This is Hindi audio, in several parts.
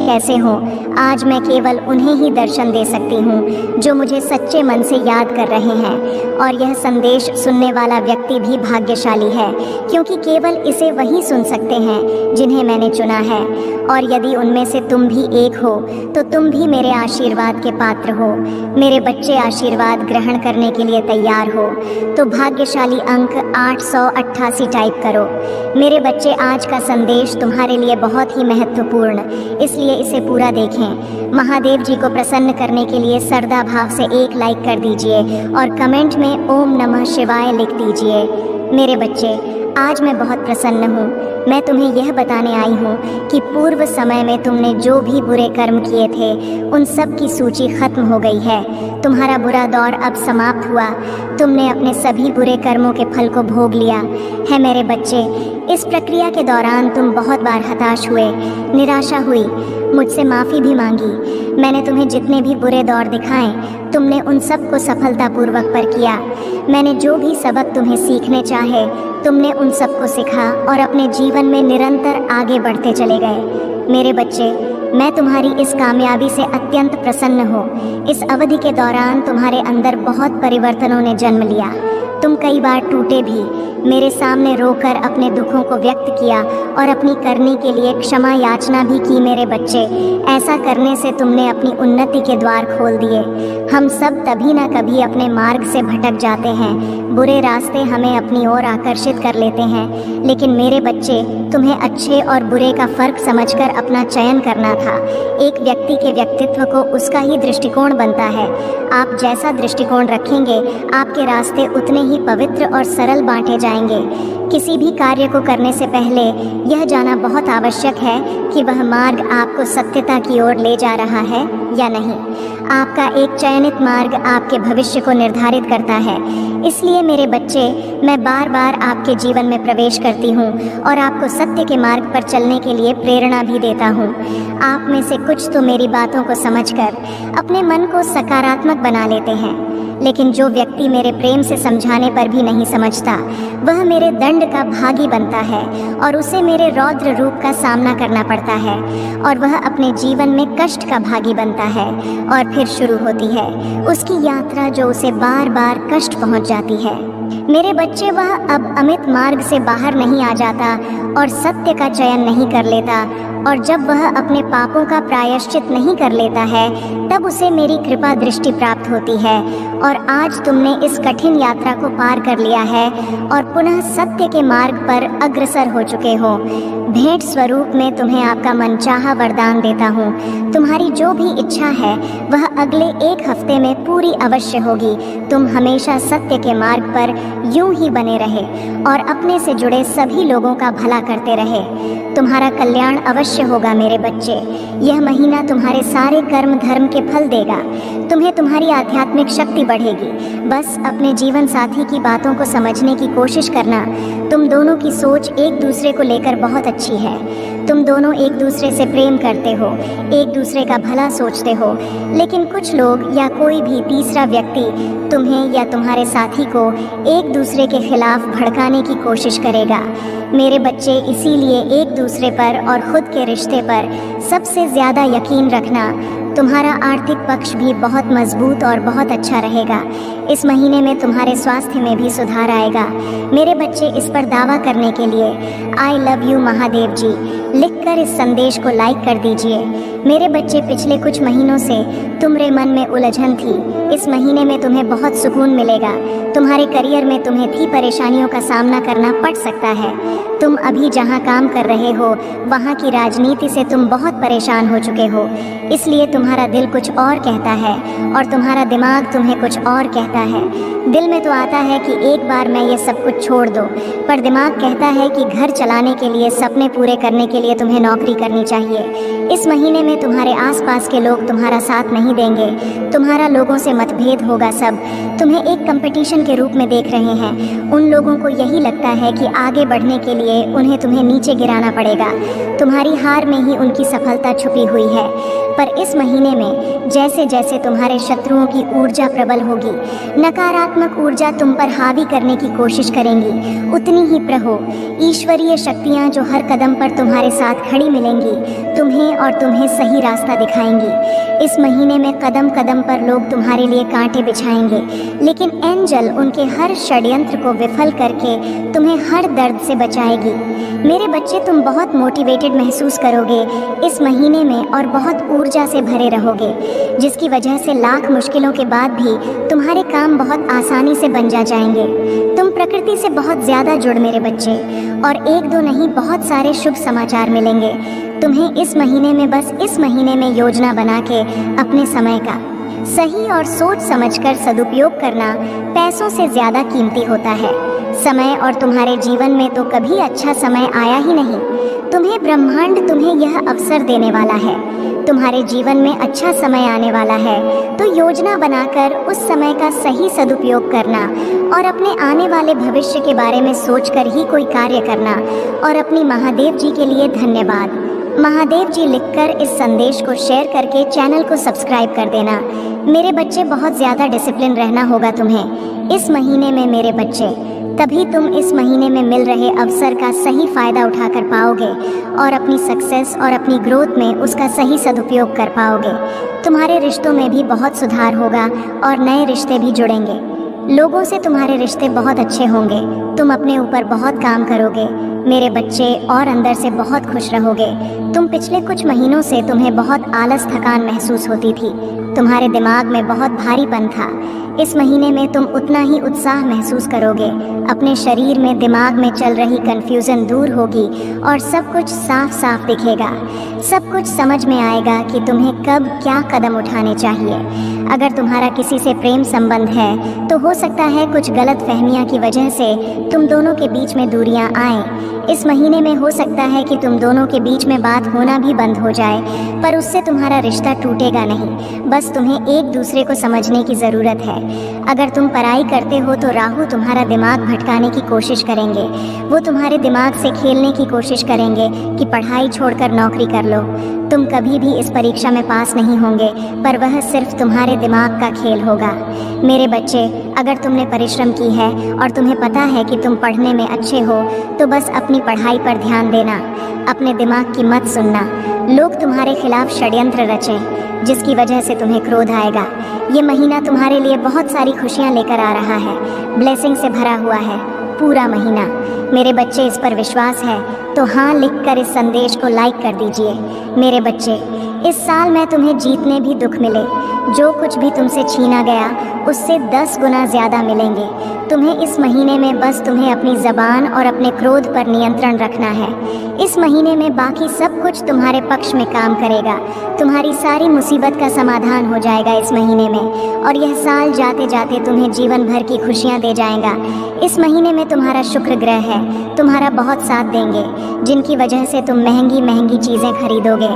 कैसे हों, आज मैं केवल उन्हें ही दर्शन दे सकती हूँ जो मुझे सच्चे मन से याद कर रहे हैं। और यह संदेश सुनने वाला व्यक्ति भी भाग्यशाली है, क्योंकि केवल इसे वही सुन सकते हैं जिन्हें मैंने चुना है। और यदि उनमें से तुम भी एक हो तो तुम भी मेरे आशीर्वाद के पात्र हो। मेरे बच्चे, आशीर्वाद ग्रहण करने के लिए तैयार हो तो भाग्यशाली अंक 888 टाइप करो। मेरे बच्चे, आज का संदेश तुम्हारे लिए बहुत ही महत्वपूर्ण, इसलिए इसे पूरा देखें। महादेव जी को प्रसन्न करने के लिए श्रद्धा भाव से एक लाइक कर दीजिए और कमेंट में ओम नमः शिवाय लिख दीजिए। मेरे बच्चे, आज मैं बहुत प्रसन्न हूँ। मैं तुम्हें यह बताने आई हूँ कि पूर्व समय में तुमने जो भी बुरे कर्म किए थे उन सब की सूची खत्म हो गई है। तुम्हारा बुरा दौर अब समाप्त हुआ। तुमने अपने सभी बुरे कर्मों के फल को भोग लिया है। मेरे बच्चे, इस प्रक्रिया के दौरान तुम बहुत बार हताश हुए, निराशा हुई, मुझसे माफ़ी भी मांगी। मैंने तुम्हें जितने भी बुरे दौर दिखाए तुमने उन सब को सफलतापूर्वक पर किया। मैंने जो भी सबक तुम्हें सीखने चाहे तुमने उन सब को सीखा और अपने जीवन में निरंतर आगे बढ़ते चले गए। मेरे बच्चे, मैं तुम्हारी इस कामयाबी से अत्यंत प्रसन्न हूँ। इस अवधि के दौरान तुम्हारे अंदर बहुत परिवर्तनों ने जन्म लिया। तुम कई बार टूटे भी, मेरे सामने रोकर अपने दुखों को व्यक्त किया और अपनी करने के लिए क्षमा याचना भी की। मेरे बच्चे, ऐसा करने से तुमने अपनी उन्नति के द्वार खोल दिए। हम सब तभी न कभी अपने मार्ग से भटक जाते हैं। बुरे रास्ते हमें अपनी ओर आकर्षित कर लेते हैं, लेकिन मेरे बच्चे, तुम्हें अच्छे और बुरे का फर्क समझकर अपना चयन करना था। एक व्यक्ति के व्यक्तित्व को उसका ही दृष्टिकोण बनता है। आप जैसा दृष्टिकोण रखेंगे, आपके रास्ते उतने ही पवित्र और सरल बांटे जाएंगे। किसी भी कार्य को करने से पहले यह जानना बहुत आवश्यक है कि वह मार्ग आपको सत्यता की ओर ले जा रहा है या नहीं। आपका एक चयनित मार्ग आपके भविष्य को निर्धारित करता है। इसलिए मेरे बच्चे, मैं बार बार आपके जीवन में प्रवेश करती हूँ और आपको सत्य के मार्ग पर चलने के लिए प्रेरणा भी देता हूँ। आप में से कुछ तो मेरी बातों को समझकर अपने मन को सकारात्मक बना लेते हैं, लेकिन जो व्यक्ति मेरे प्रेम से समझाने पर भी नहीं समझता, वह मेरे दंड का भागी बनता है और उसे मेरे रौद्र रूप का सामना करना पड़ता है और वह अपने जीवन में कष्ट का भागी बनता है। और फिर शुरू होती है उसकी यात्रा जो उसे बार बार कष्ट पहुंच जाती है। मेरे बच्चे, वह अब अमित मार्ग से बाहर नहीं आ जाता और सत्य का चयन नहीं कर लेता, और जब वह अपने पापों का प्रायश्चित नहीं कर लेता है तब उसे मेरी कृपा दृष्टि प्राप्त होती है। और आज तुमने इस कठिन यात्रा को पार कर लिया है और पुनः सत्य के मार्ग पर अग्रसर हो चुके हो। भेंट स्वरूप में तुम्हें आपका मनचाहा वरदान देता हूँ। तुम्हारी जो भी इच्छा है वह अगले 1 हफ्ते में पूरी अवश्य होगी। तुम हमेशा सत्य के मार्ग पर यूं ही बने रहे और अपने से जुड़े सभी लोगों का भला करते रहे। तुम्हारा कल्याण अवश्य होगा मेरे बच्चे। यह महीना तुम्हारे सारे कर्म धर्म के फल देगा। तुम्हें तुम्हारी आध्यात्मिक शक्ति बढ़ेगी। बस अपने जीवन साथी की बातों को समझने की कोशिश करना। तुम दोनों की सोच एक दूसरे को लेकर बहुत अच्छी है। तुम दोनों एक दूसरे से प्रेम करते हो, एक दूसरे का भला सोचते हो, लेकिन कुछ लोग या कोई भी तीसरा व्यक्ति तुम्हें या तुम्हारे साथी को एक दूसरे के खिलाफ भड़काने की कोशिश करेगा। मेरे बच्चे, इसीलिए एक दूसरे पर और खुद के रिश्ते पर सबसे ज़्यादा यकीन रखना। तुम्हारा आर्थिक पक्ष भी बहुत मजबूत और बहुत अच्छा रहेगा। इस महीने में तुम्हारे स्वास्थ्य में भी सुधार आएगा। मेरे बच्चे, इस पर दावा करने के लिए आई लव यू महादेव जी लिखकर इस संदेश को लाइक कर दीजिए। मेरे बच्चे, पिछले कुछ महीनों से तुम्हारे मन में उलझन थी। इस महीने में तुम्हें बहुत सुकून मिलेगा। तुम्हारे करियर में तुम्हें भी परेशानियों का सामना करना पड़ सकता है। तुम अभी जहां काम कर रहे हो वहां की राजनीति से तुम बहुत परेशान हो चुके हो, इसलिए तुम्हारा दिल कुछ और कहता है और तुम्हारा दिमाग तुम्हें कुछ और कहता है। दिल में तो आता है कि एक बार मैं ये सब कुछ छोड़ दो, पर दिमाग कहता है कि घर चलाने के लिए, सपने पूरे करने के लिए तुम्हें नौकरी करनी चाहिए। इस महीने में तुम्हारे आसपास के लोग तुम्हारा साथ नहीं देंगे। तुम्हारा लोगों से मतभेद होगा। सब तुम्हें एक कंपटीशन के रूप में देख रहे हैं। उन लोगों को यही लगता है कि आगे बढ़ने के लिए उन्हें तुम्हें नीचे गिराना पड़ेगा। तुम्हारी हार में ही उनकी सफलता छुपी हुई है। पर इस महीने में जैसे जैसे तुम्हारे शत्रुओं की ऊर्जा प्रबल होगी, नकारात्मक ऊर्जा तुम पर हावी करने की कोशिश करेंगी, उतनी ही प्रहो ईश्वरीय शक्तियाँ जो हर कदम पर तुम्हारे साथ खड़ी मिलेंगी, तुम्हें और तुम्हें सही रास्ता दिखाएंगी। इस महीने में कदम कदम पर लोग तुम्हारे लिए कांटे बिछाएंगे, लेकिन एंजल उनके हर षड्यंत्र को विफल करके तुम्हें हर दर्द से बचाएगी। मेरे बच्चे, तुम बहुत मोटिवेटेड महसूस करोगे इस महीने में और बहुत ऊर्जा से भरे रहोगे, जिसकी वजह से लाख मुश्किलों के बाद भी तुम्हारे काम बहुत आसानी से बन जाएंगे। तुम प्रकृति से बहुत ज़्यादा जुड़ मेरे बच्चे, और एक दो नहीं बहुत सारे शुभ समाचार मिलेंगे तुम्हें इस महीने में। बस इस महीने में योजना बना के अपने समय का सही और सोच समझकर सदुपयोग करना पैसों से ज़्यादा कीमती होता है। समय और तुम्हारे जीवन में तो कभी अच्छा समय आया ही नहीं। तुम्हें ब्रह्मांड तुम्हें यह अवसर देने वाला है, तुम्हारे जीवन में अच्छा समय आने वाला है, तो योजना बनाकर उस समय का सही सदुपयोग करना और अपने आने वाले भविष्य के बारे में सोचकर ही कोई कार्य करना। और अपनी महादेव जी के लिए धन्यवाद। महादेव जी लिखकर इस संदेश को शेयर करके चैनल को सब्सक्राइब कर देना। मेरे बच्चे, बहुत ज़्यादा डिसिप्लिन रहना होगा तुम्हें इस महीने में मेरे बच्चे, तभी तुम इस महीने में मिल रहे अवसर का सही फ़ायदा उठाकर पाओगे और अपनी सक्सेस और अपनी ग्रोथ में उसका सही सदुपयोग कर पाओगे। तुम्हारे रिश्तों में भी बहुत सुधार होगा और नए रिश्ते भी जुड़ेंगे। लोगों से तुम्हारे रिश्ते बहुत अच्छे होंगे। तुम अपने ऊपर बहुत काम करोगे मेरे बच्चे और अंदर से बहुत खुश रहोगे। तुम पिछले कुछ महीनों से तुम्हें बहुत आलस थकान महसूस होती थी, तुम्हारे दिमाग में बहुत भारीपन था। इस महीने में तुम उतना ही उत्साह महसूस करोगे। अपने शरीर में दिमाग में चल रही कन्फ्यूज़न दूर होगी और सब कुछ साफ साफ दिखेगा। सब कुछ समझ में आएगा कि तुम्हें कब क्या कदम उठाने चाहिए। अगर तुम्हारा किसी से प्रेम संबंध है तो हो सकता है कुछ गलत फहमियाँ की वजह से तुम दोनों के बीच में दूरियाँ आएँ। इस महीने में हो सकता है कि तुम दोनों के बीच में बात होना भी बंद हो जाए, पर उससे तुम्हारा रिश्ता टूटेगा नहीं। बस तुम्हें एक दूसरे को समझने की ज़रूरत है। अगर तुम पढ़ाई करते हो तो राहु तुम्हारा दिमाग भटकाने की कोशिश करेंगे। वो तुम्हारे दिमाग से खेलने की कोशिश करेंगे कि पढ़ाई छोड़कर नौकरी कर लो। तुम कभी भी इस परीक्षा में पास नहीं होंगे, पर वह सिर्फ तुम्हारे दिमाग का खेल होगा। मेरे बच्चे, अगर तुमने परिश्रम की है और तुम्हें पता है कि तुम पढ़ने में अच्छे हो, तो बस अपनी पढ़ाई पर ध्यान देना, अपने दिमाग की मत सुनना। लोग तुम्हारे खिलाफ षड्यंत्र रचें जिसकी वजह से तुम्हें क्रोध आएगा। ये महीना तुम्हारे लिए बहुत सारी खुशियाँ लेकर आ रहा है, ब्लेसिंग से भरा हुआ है पूरा महीना। मेरे बच्चे, इस पर विश्वास है तो हाँ लिखकर इस संदेश को लाइक कर दीजिए। मेरे बच्चे, इस साल में तुम्हें जीतने भी दुख मिले, जो कुछ भी तुमसे छीना गया उससे 10 गुना ज़्यादा मिलेंगे। तुम्हें इस महीने में बस तुम्हें अपनी ज़बान और अपने क्रोध पर नियंत्रण रखना है। इस महीने में बाकी सब कुछ तुम्हारे पक्ष में काम करेगा। तुम्हारी सारी मुसीबत का समाधान हो जाएगा इस महीने में, और यह साल जाते जाते तुम्हें जीवन भर की खुशियाँ दे जाएगा। इस महीने में तुम्हारा शुक्र ग्रह है, तुम्हारा बहुत साथ देंगे, जिनकी वजह से तुम महंगी महंगी चीज़ें खरीदोगे।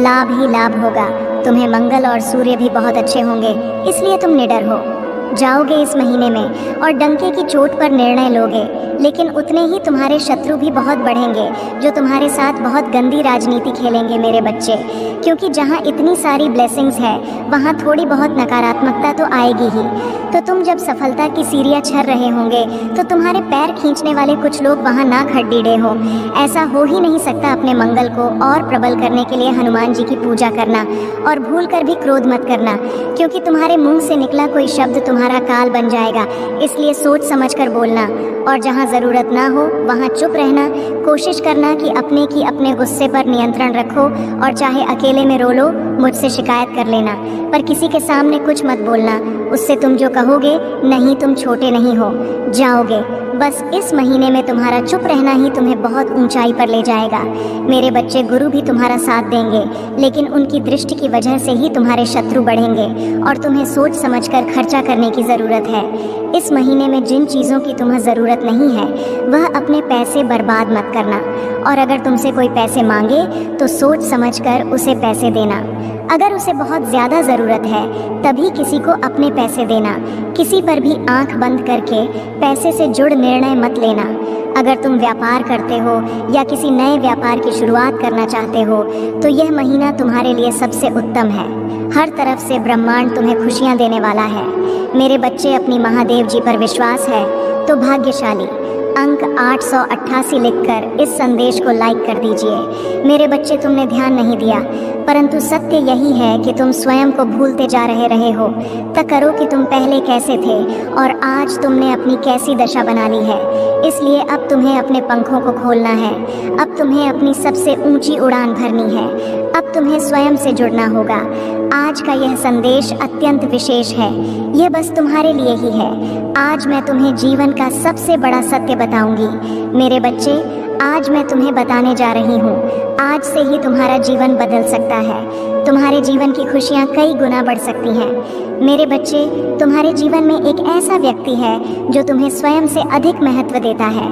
लाभ ही लाभ होगा। तुम्हें मंगल और सूर्य भी बहुत अच्छे होंगे, इसलिए तुम निडर हो जाओगे इस महीने में और डंके की चोट पर निर्णय लोगे। लेकिन उतने ही तुम्हारे शत्रु भी बहुत बढ़ेंगे, जो तुम्हारे साथ बहुत गंदी राजनीति खेलेंगे मेरे बच्चे, क्योंकि जहाँ इतनी सारी ब्लेसिंग्स है वहाँ थोड़ी बहुत नकारात्मकता तो आएगी ही। तो तुम जब सफलता की सीढ़ियाँ चढ़ रहे होंगे तो तुम्हारे पैर खींचने वाले कुछ लोग वहाँ ना खड़ीडे हो। ऐसा हो ही नहीं सकता। अपने मंगल को और प्रबल करने के लिए हनुमान जी की पूजा करना, और भूल कर भी क्रोध मत करना, क्योंकि तुम्हारे मुंह से निकला कोई शब्द तुम्हारा काल बन जाएगा। इसलिए सोच समझ कर बोलना, और जहाँ ज़रूरत ना हो वहाँ चुप रहना। कोशिश करना कि अपने गुस्से पर नियंत्रण रखो, और चाहे अकेले में रो लो, मुझसे शिकायत कर लेना, पर किसी के सामने कुछ मत बोलना। उससे तुम जो कहोगे, नहीं तुम छोटे नहीं हो, जाओगे। बस इस महीने में तुम्हारा चुप रहना ही तुम्हें बहुत ऊंचाई पर ले जाएगा। मेरे बच्चे, गुरु भी तुम्हारा साथ देंगे, लेकिन उनकी दृष्टि की वजह से ही तुम्हारे शत्रु बढ़ेंगे, और तुम्हें सोच समझकर खर्चा करने की ज़रूरत है। इस महीने में जिन चीज़ों की तुम्हें ज़रूरत नहीं है वह अपने पैसे बर्बाद मत करना, और अगर तुमसे कोई पैसे मांगे तो सोच समझकर उसे पैसे देना। अगर उसे बहुत ज़्यादा ज़रूरत है तभी किसी को अपने पैसे देना। किसी पर भी आंख बंद करके पैसे से जुड़ निर्णय मत लेना। अगर तुम व्यापार करते हो या किसी नए व्यापार की शुरुआत करना चाहते हो तो यह महीना तुम्हारे लिए सबसे उत्तम है। हर तरफ से ब्रह्मांड तुम्हें खुशियाँ देने वाला है। मेरे बच्चे, अपनी महादेव जी पर विश्वास है तो भाग्यशाली। अंक 888 लिखकर इस संदेश को लाइक कर दीजिए। मेरे बच्चे, तुमने ध्यान नहीं दिया, परंतु सत्य यही है कि तुम स्वयं को भूलते जा रहे हो। तक करो कि तुम पहले कैसे थे और आज तुमने अपनी कैसी दशा बना ली है। इसलिए अब तुम्हें अपने पंखों को खोलना है। अब तुम्हें अपनी सबसे ऊंची उड़ान भरनी है। अब तुम्हें स्वयं से जुड़ना होगा। आज का यह संदेश अत्यंत विशेष है। यह बस तुम्हारे लिए ही है। आज मैं तुम्हें जीवन का सबसे बड़ा सत्य बताऊंगी। मेरे बच्चे, आज मैं तुम्हें बताने जा रही हूँ। आज से ही तुम्हारा जीवन बदल सकता है। तुम्हारे जीवन की खुशियाँ कई गुना बढ़ सकती हैं। मेरे बच्चे, तुम्हारे जीवन में एक ऐसा व्यक्ति है जो तुम्हें स्वयं से अधिक महत्व देता है।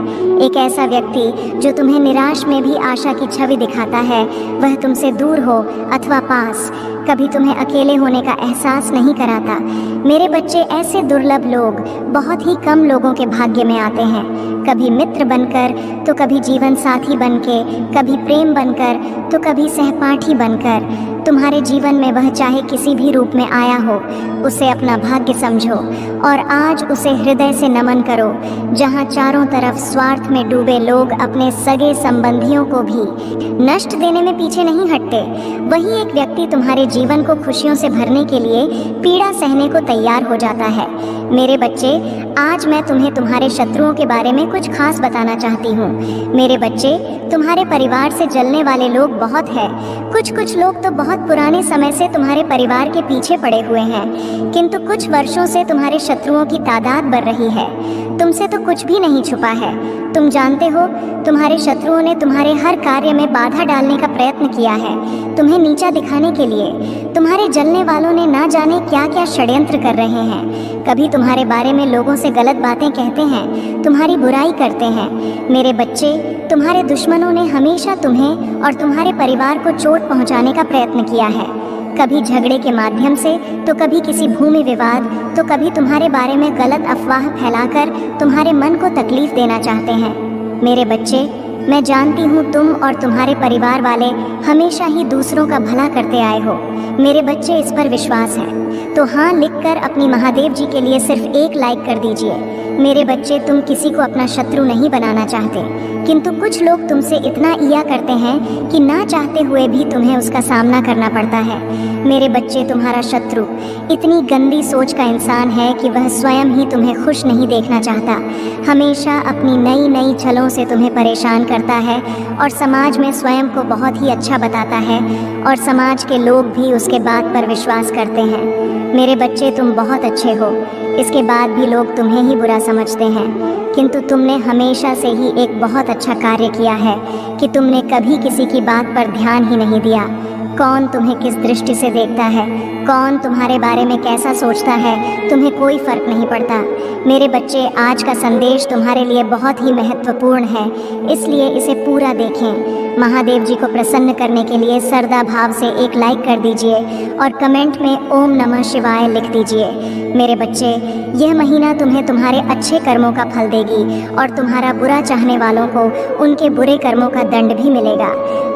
एक ऐसा व्यक्ति जो तुम्हें निराश में भी आशा की छवि दिखाता है। वह तुमसे दूर हो अथवा पास, कभी तुम्हें अकेले होने का एहसास नहीं कराता। मेरे बच्चे, ऐसे दुर्लभ लोग बहुत ही कम लोगों के भाग्य में आते हैं। कभी मित्र बनकर तो कभी जीवन साथी बनके, कभी प्रेम बनकर तो कभी सहपाठी बनकर। तुम्हारे जीवन में वह चाहे किसी भी रूप में आया हो, उसे अपना भाग्य समझो और आज उसे हृदय से नमन करो। जहाँ चारों तरफ स्वार्थ में डूबे लोग अपने सगे संबंधियों को भी नष्ट देने में पीछे नहीं हटते, वही एक व्यक्ति तुम्हारे जीवन को खुशियों से भरने के लिए पीड़ा सहने को तैयार हो जाता है। मेरे बच्चे, आज मैं तुम्हें तुम्हारे शत्रुओं के बारे में कुछ खास बताना चाहती हूँ। मेरे बच्चे, तुम्हारे परिवार से जलने वाले लोग बहुत हैं। कुछ लोग तो बहुत पुराने समय से तुम्हारे परिवार के पीछे पड़े हुए हैं, किंतु कुछ वर्षों से तुम्हारे शत्रुओं की तादाद बढ़ रही है। तुमसे तो कुछ भी नहीं छुपा है। तुम जानते हो, तुम्हारे शत्रुओं ने तुम्हारे हर कार्य में बाधा डालने का प्रयत्न किया है, तुम्हें नीचा दिखाने के लिए। तुम्हारे जलने वालों ने ना जाने क्या क्या षड्यंत्र कर रहे हैं। कभी तुम्हारे बारे में लोगों से गलत बातें कहते हैं, तुम्हारी बुराई करते हैं। मेरे बच्चे, तुम्हारे दुश्मनों ने हमेशा तुम्हें और तुम्हारे परिवार को चोट पहुंचाने का प्रयत्न किया है। कभी झगड़े के माध्यम से, तो कभी किसी भूमि विवाद, तो कभी तुम्हारे बारे में गलत अफवाह फैलाकर तुम्हारे मन को तकलीफ देना चाहते हैं। मेरे बच्चे, मैं जानती हूँ तुम और तुम्हारे परिवार वाले हमेशा ही दूसरों का भला करते आए हो। मेरे बच्चे, इस पर विश्वास है तो हाँ लिखकर अपनी महादेव जी के लिए सिर्फ एक लाइक कर दीजिए। मेरे बच्चे, तुम किसी को अपना शत्रु नहीं बनाना चाहते, किंतु कुछ लोग तुमसे इतना ईया करते हैं कि ना चाहते हुए भी तुम्हें उसका सामना करना पड़ता है। मेरे बच्चे, तुम्हारा शत्रु इतनी गंदी सोच का इंसान है कि वह स्वयं ही तुम्हें खुश नहीं देखना चाहता। हमेशा अपनी नई नई छलों से तुम्हें परेशान करता है और समाज में स्वयं को बहुत ही अच्छा बताता है और समाज के लोग भी उसके बात पर विश्वास करते हैं। मेरे बच्चे, तुम बहुत अच्छे हो, इसके बाद भी लोग तुम्हें ही बुरा समझते हैं, किंतु तुमने हमेशा से ही एक बहुत अच्छा कार्य किया है कि तुमने कभी किसी की बात पर ध्यान ही नहीं दिया। कौन तुम्हें किस दृष्टि से देखता है, कौन तुम्हारे बारे में कैसा सोचता है, तुम्हें कोई फर्क नहीं पड़ता। मेरे बच्चे, आज का संदेश तुम्हारे लिए बहुत ही महत्वपूर्ण है, इसलिए इसे पूरा देखें। महादेव जी को प्रसन्न करने के लिए श्रद्धा भाव से एक लाइक कर दीजिए और कमेंट में ओम नमः शिवाय लिख दीजिए। मेरे बच्चे, यह महीना तुम्हें तुम्हारे अच्छे कर्मों का फल देगी और तुम्हारा बुरा चाहने वालों को उनके बुरे कर्मों का दंड भी मिलेगा।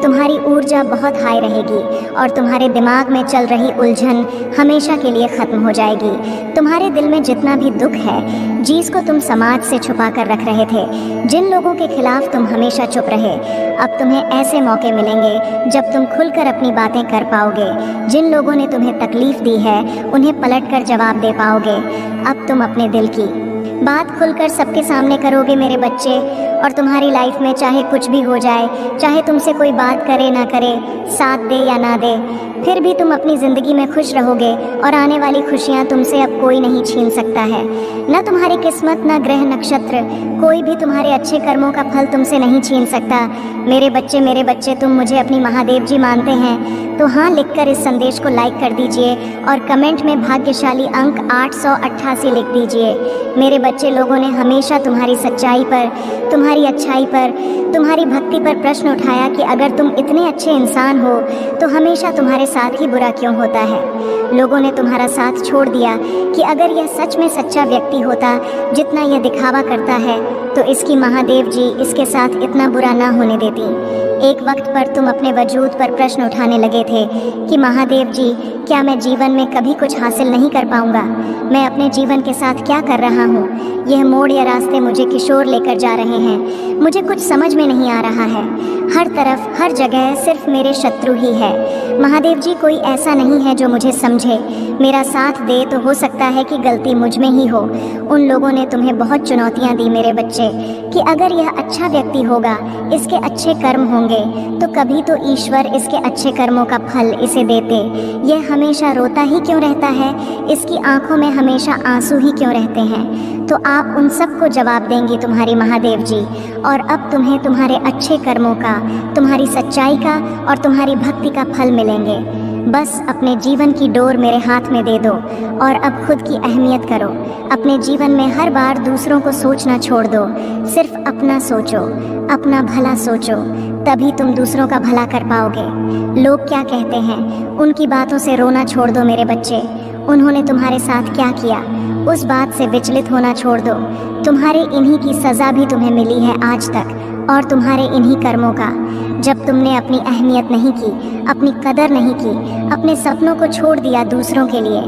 तुम्हारी ऊर्जा बहुत हाई रहेगी और तुम्हारे दिमाग में चल रही उलझन हमेशा के लिए खत्म हो जाएगी। तुम्हारे दिल में जितना भी दुख है, जिसको तुम समाज से छुपा कर रख रहे थे, जिन लोगों के खिलाफ तुम हमेशा चुप रहे, अब तुम्हें ऐसे मौके मिलेंगे जब तुम खुलकर अपनी बातें कर पाओगे। जिन लोगों ने तुम्हें तकलीफ दी है, उन्हें पलटकर जवाब दे पाओगे। अब तुम अपने दिल की बात खुलकर सबके सामने करोगे मेरे बच्चे, और तुम्हारी लाइफ में चाहे कुछ भी हो जाए, चाहे तुमसे कोई बात करे ना करे, साथ दे या ना दे, फिर भी तुम अपनी ज़िंदगी में खुश रहोगे और आने वाली खुशियाँ तुमसे अब कोई नहीं छीन सकता है। न तुम्हारी किस्मत, न ग्रह नक्षत्र, कोई भी तुम्हारे अच्छे कर्मों का फल तुमसे नहीं छीन सकता। मेरे बच्चे, तुम मुझे अपनी महादेव जी मानते हैं तो हाँ लिखकर इस संदेश को लाइक कर दीजिए और कमेंट में भाग्यशाली अंक 888 लिख दीजिए। मेरे बच्चे, लोगों ने हमेशा तुम्हारी सच्चाई पर, तुम्हारी तुम्हारी अच्छाई पर, तुम्हारी भक्ति पर प्रश्न उठाया कि अगर तुम इतने अच्छे इंसान हो तो हमेशा तुम्हारे साथ ही बुरा क्यों होता है। लोगों ने तुम्हारा साथ छोड़ दिया कि अगर यह सच में सच्चा व्यक्ति होता जितना यह दिखावा करता है तो इसकी महादेव जी इसके साथ इतना बुरा ना होने देती। एक वक्त पर तुम अपने वजूद पर प्रश्न उठाने लगे थे कि महादेव जी, क्या मैं जीवन में कभी कुछ हासिल नहीं कर पाऊंगा? मैं अपने जीवन के साथ क्या कर रहा हूँ? यह मोड़ या रास्ते मुझे किशोर लेकर जा रहे हैं। मुझे कुछ समझ में नहीं आ रहा है। हर तरफ, हर जगह सिर्फ मेरे शत्रु ही है। महादेव जी, कोई ऐसा नहीं है जो मुझे समझे, मेरा साथ दे। तो हो सकता है कि गलती मुझ में ही हो। उन लोगों ने तुम्हें बहुत चुनौतियाँ दी मेरे बच्चे कि अगर यह अच्छा व्यक्ति होगा, इसके अच्छे कर्म होंगे, तो कभी तो ईश्वर इसके अच्छे कर्मों का फल इसे देते। यह हमेशा रोता ही क्यों रहता है? इसकी आंखों में हमेशा आंसू ही क्यों रहते हैं? तो आप उन सबको जवाब देंगी तुम्हारी महादेव जी। और अब तुम्हें तुम्हारे अच्छे कर्मों का, तुम्हारी सच्चाई का और तुम्हारी भक्ति का फल मिलेंगे। बस अपने जीवन की डोर मेरे हाथ में दे दो और अब खुद की अहमियत करो। अपने जीवन में हर बार दूसरों को सोचना छोड़ दो। सिर्फ अपना सोचो, अपना भला सोचो, तभी तुम दूसरों का भला कर पाओगे। लोग क्या कहते हैं, उनकी बातों से रोना छोड़ दो मेरे बच्चे। उन्होंने तुम्हारे साथ क्या किया, उस बात से विचलित होना छोड़ दो। तुम्हारे इन्हीं की सज़ा भी तुम्हें मिली है आज तक, और तुम्हारे इन्हीं कर्मों का। जब तुमने अपनी अहमियत नहीं की, अपनी कदर नहीं की, अपने सपनों को छोड़ दिया दूसरों के लिए,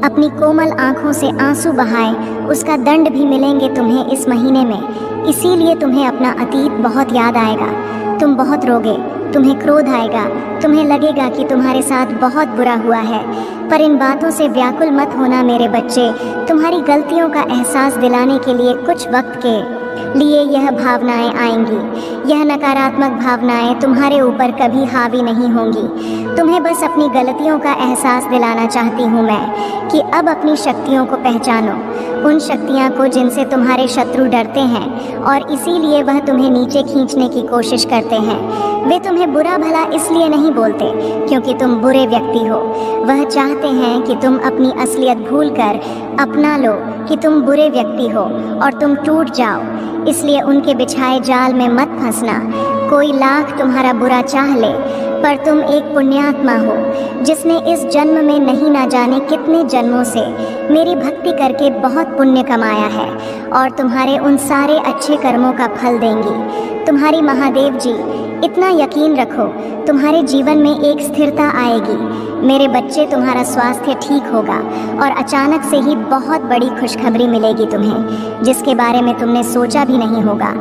अपनी कोमल आंखों से आंसू बहाए, उसका दंड भी मिलेंगे तुम्हें इस महीने में। इसीलिए तुम्हें अपना अतीत बहुत याद आएगा। तुम बहुत रोगे, तुम्हें क्रोध आएगा, तुम्हें लगेगा कि तुम्हारे साथ बहुत बुरा हुआ है। पर इन बातों से व्याकुल मत होना मेरे बच्चे। तुम्हारी गलतियों का एहसास दिलाने के लिए कुछ वक्त के लिए यह भावनाएं आएंगी। यह नकारात्मक भावनाएं तुम्हारे ऊपर कभी हावी नहीं होंगी। तुम्हें बस अपनी गलतियों का एहसास दिलाना चाहती हूँ मैं कि अब अपनी शक्तियों को पहचानो, उन शक्तियाँ को जिनसे तुम्हारे शत्रु डरते हैं और इसीलिए वह तुम्हें नीचे खींचने की कोशिश करते हैं। वे तुम्हें बुरा भला इसलिए नहीं बोलते क्योंकि तुम बुरे व्यक्ति हो। वह चाहते हैं कि तुम अपनी असलियत भूलकर अपना लो कि तुम बुरे व्यक्ति हो और तुम टूट जाओ। इसलिए उनके बिछाए जाल में मत फंसना। कोई लाख तुम्हारा बुरा चाह ले, पर तुम एक पुण्यात्मा हो जिसने इस जन्म में नहीं ना जाने कितने जन्मों से मेरी भक्ति करके बहुत पुण्य कमाया है, और तुम्हारे उन सारे अच्छे कर्मों का फल देंगी तुम्हारी महादेव जी। इतना यकीन रखो, तुम्हारे जीवन में एक स्थिरता आएगी मेरे बच्चे। तुम्हारा स्वास्थ्य ठीक होगा और अचानक से ही बहुत बड़ी खुशखबरी मिलेगी तुम्हें, जिसके बारे में तुमने सोचा भी नहीं होगा।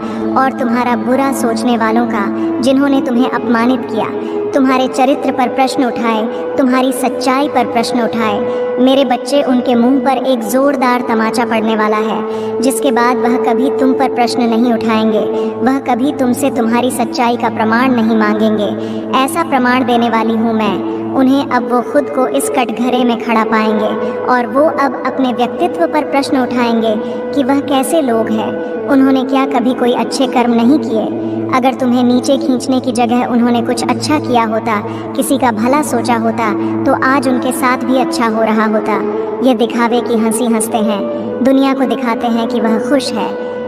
और तुम्हारा बुरा सोचने वालों का, जिन्होंने तुम्हें अपमानित किया, तुम्हारे चरित्र पर प्रश्न उठाए, तुम्हारी सच्चाई पर प्रश्न उठाए मेरे बच्चे, उनके मुंह पर एक जोरदार तमाचा पड़ने वाला है, जिसके बाद वह कभी तुम पर प्रश्न नहीं उठाएंगे। वह कभी तुमसे तुम्हारी सच्चाई का प्रमाण नहीं मांगेंगे। ऐसा प्रमाण देने वाली हूँ मैं उन्हें। अब वो खुद को इस कटघरे में खड़ा पाएंगे और वो अब अपने व्यक्तित्व पर प्रश्न उठाएंगे कि वह कैसे लोग हैं। उन्होंने क्या कभी कोई अच्छे कर्म नहीं किए? अगर तुम्हें नीचे खींचने की जगह उन्होंने कुछ अच्छा किया होता, किसी का भला सोचा होता, तो आज उनके साथ भी अच्छा हो रहा होता। ये दिखावे की हंसी हंसते हैं, दुनिया को दिखाते हैं कि वह खुश है,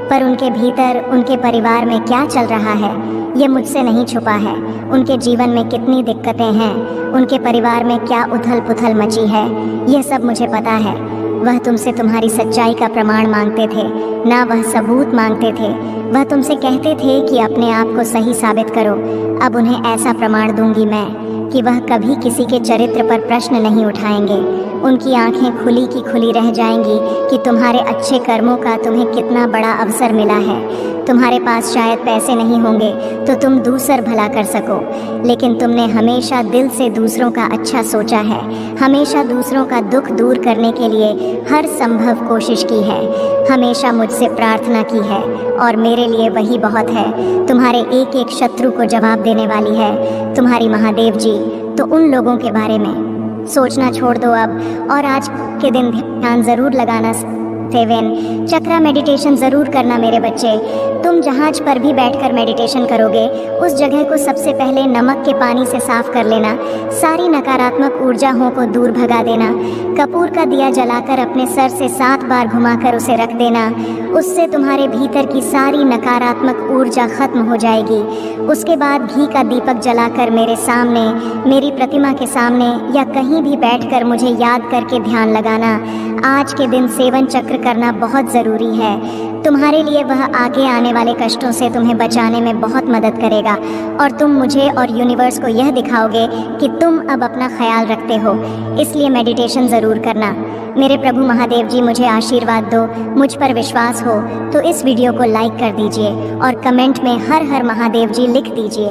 पर उनके भीतर, उनके परिवार में क्या चल रहा है ये मुझसे नहीं छुपा है। उनके जीवन में कितनी दिक्कतें हैं, उनके परिवार में क्या उथल पुथल मची है, यह सब मुझे पता है। वह तुमसे तुम्हारी सच्चाई का प्रमाण मांगते थे, ना वह सबूत मांगते थे। वह तुमसे कहते थे कि अपने आप को सही साबित करो। अब उन्हें ऐसा प्रमाण दूंगी मैं कि वह कभी किसी के चरित्र पर प्रश्न नहीं उठाएंगे। उनकी आंखें खुली की खुली रह जाएंगी कि तुम्हारे अच्छे कर्मों का तुम्हें कितना बड़ा अवसर मिला है। तुम्हारे पास शायद पैसे नहीं होंगे तो तुम दूसर भला कर सको, लेकिन तुमने हमेशा दिल से दूसरों का अच्छा सोचा है, हमेशा दूसरों का दुख दूर करने के लिए हर संभव कोशिश की है, हमेशा मुझसे प्रार्थना की है, और मेरे लिए वही बहुत है। तुम्हारे एक एक शत्रु को जवाब देने वाली है तुम्हारी महादेव जी। तो उन लोगों के बारे में सोचना छोड़ दो अब, और आज के दिन ध्यान ज़रूर लगाना सेवन। चक्रा मेडिटेशन ज़रूर करना मेरे बच्चे। तुम जहाज पर भी बैठकर मेडिटेशन करोगे, उस जगह को सबसे पहले नमक के पानी से साफ कर लेना। सारी नकारात्मक ऊर्जाओं को दूर भगा देना। कपूर का दिया जलाकर अपने सर से 7 बार घुमाकर उसे रख देना। उससे तुम्हारे भीतर की सारी नकारात्मक ऊर्जा खत्म हो जाएगी। उसके बाद घी का दीपक जलाकर मेरे सामने, मेरी प्रतिमा के सामने या कहीं भी बैठकर मुझे याद करके ध्यान लगाना। आज के दिन सेवन चक्र करना बहुत ज़रूरी है। तुम्हारे लिए वह आगे आने वाले कष्टों से तुम्हें बचाने में बहुत मदद करेगा और तुम मुझे और यूनिवर्स को यह दिखाओगे कि तुम अब अपना ख्याल रखते हो। इसलिए मेडिटेशन ज़रूर करना। मेरे प्रभु महादेव जी, मुझे आशीर्वाद दो, मुझ पर विश्वास हो तो इस वीडियो को लाइक कर दीजिए और कमेंट में हर हर महादेव जी लिख दीजिए।